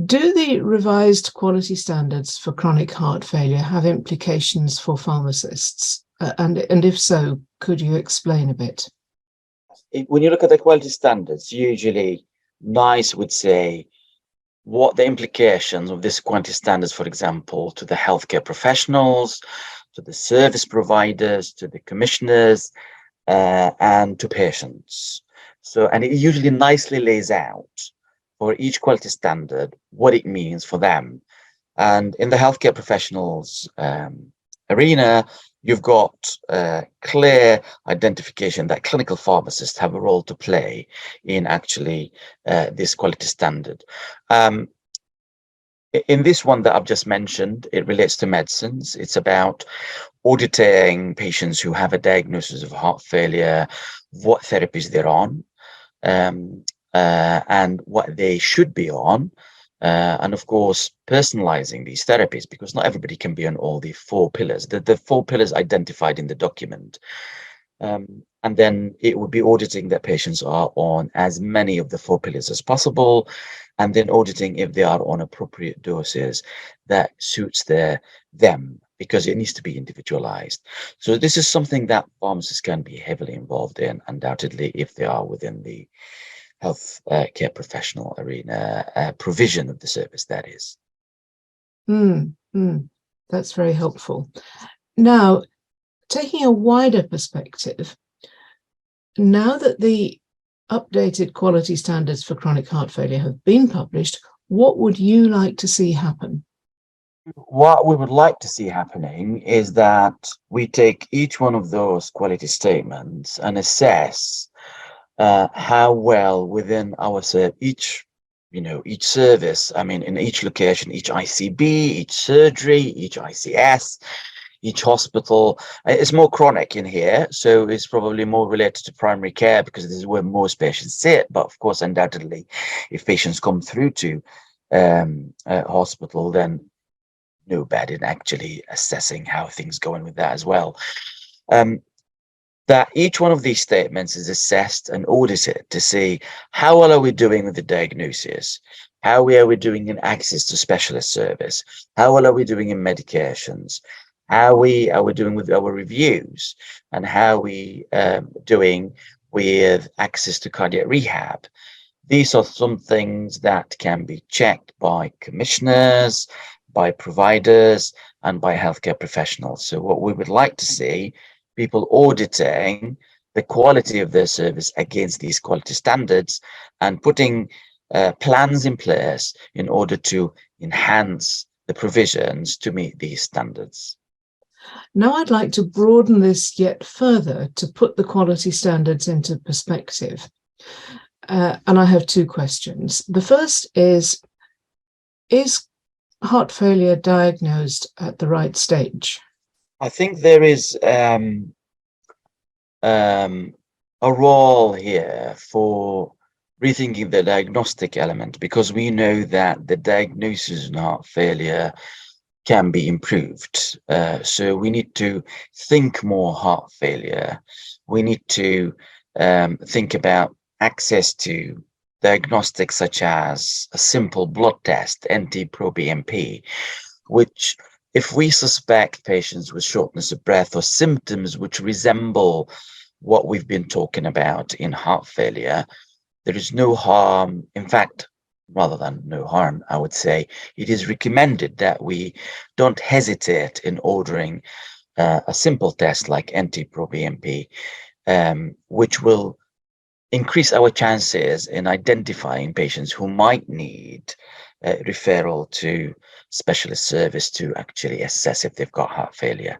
Do the revised quality standards for chronic heart failure have implications for pharmacists? And if so, could you explain a bit? When you look at the quality standards, usually NICE would say what the implications of this quality standards, for example, to the healthcare professionals, to the service providers, to the commissioners, and to patients. So, and it usually nicely lays out for each quality standard what it means for them. And in the healthcare professionals arena, you've got clear identification that clinical pharmacists have a role to play in actually this quality standard. In this one that I've just mentioned, it relates to medicines. It's about auditing patients who have a diagnosis of heart failure, what therapies they're on, and what they should be on. And of course, personalizing these therapies, because not everybody can be on all the four pillars, the four pillars identified in the document. And then it would be auditing that patients are on as many of the four pillars as possible, and then auditing if they are on appropriate doses that suits them, because it needs to be individualized. So this is something that pharmacists can be heavily involved in, undoubtedly, if they are within the health care professional arena, provision of the service, that is. That's very helpful. Now, taking a wider perspective, now that the updated quality standards for chronic heart failure have been published, what would you like to see happen? What we would like to see happening is that we take each one of those quality statements and assess how well within our each service, I mean, in each location, each ICB, each surgery, each ICS, each hospital. It's more chronic in here, so it's probably more related to primary care because this is where most patients sit. But of course, undoubtedly, if patients come through to a hospital, then no bad in actually assessing how things going with that as well. That each one of these statements is assessed and audited to see how well are we doing with the diagnosis, how are we doing in access to specialist service, how well are we doing in medications, how are we doing with our reviews, and how we doing with access to cardiac rehab. These are some things that can be checked by commissioners, by providers, and by healthcare professionals. So what we would like to see, people auditing the quality of their service against these quality standards and putting plans in place in order to enhance the provisions to meet these standards. Now I'd like to broaden this yet further to put the quality standards into perspective. And I have two questions. The first is heart failure diagnosed at the right stage? I think there is a role here for rethinking the diagnostic element, because we know that the diagnosis in heart failure can be improved. So we need to think more heart failure. We need to think about access to diagnostics such as a simple blood test, NT-proBNP, which, if we suspect patients with shortness of breath or symptoms which resemble what we've been talking about in heart failure, there is no harm. In fact, rather than no harm, I would say it is recommended that we don't hesitate in ordering a simple test like NT-proBNP, which will increase our chances in identifying patients who might need referral to specialist service to actually assess if they've got heart failure.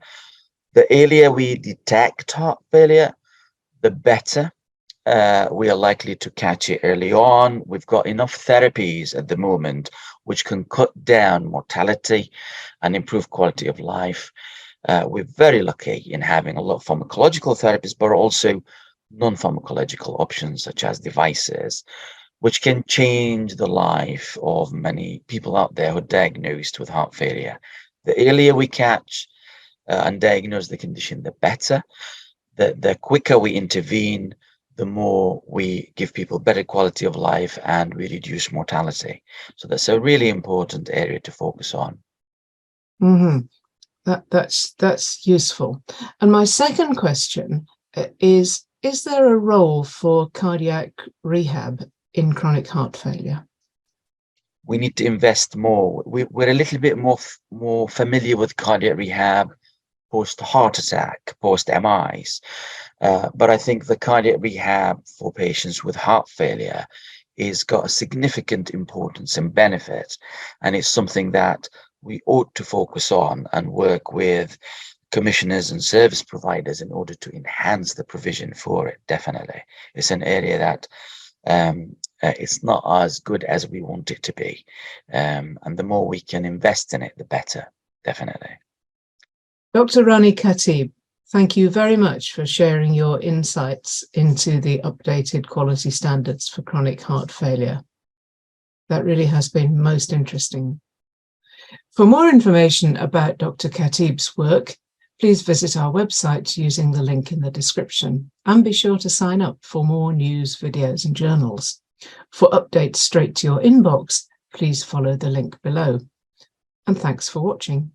The earlier we detect heart failure, the better. We are likely to catch it early on. We've got enough therapies at the moment which can cut down mortality and improve quality of life. We're very lucky in having a lot of pharmacological therapies, but also non-pharmacological options such as devices, which can change the life of many people out there who are diagnosed with heart failure. The earlier we catch and diagnose the condition, the better. The quicker we intervene, the more we give people better quality of life and we reduce mortality. So that's a really important area to focus on. That's useful. And my second question is there a role for cardiac rehab in chronic heart failure? We need to invest more. We're a little bit more familiar with cardiac rehab post heart attack, post MIs. But I think the cardiac rehab for patients with heart failure is got a significant importance and benefit. And it's something that we ought to focus on and work with commissioners and service providers in order to enhance the provision for it. Definitely. It's an area that it's not as good as we want it to be. And the more we can invest in it, the better. Definitely. Dr. Rani Khatib, thank you very much for sharing your insights into the updated quality standards for chronic heart failure. That really has been most interesting. For more information about Dr. Khatib's work, please visit our website using the link in the description, and be sure to sign up for more news, videos and journals. For updates straight to your inbox, please follow the link below. And thanks for watching.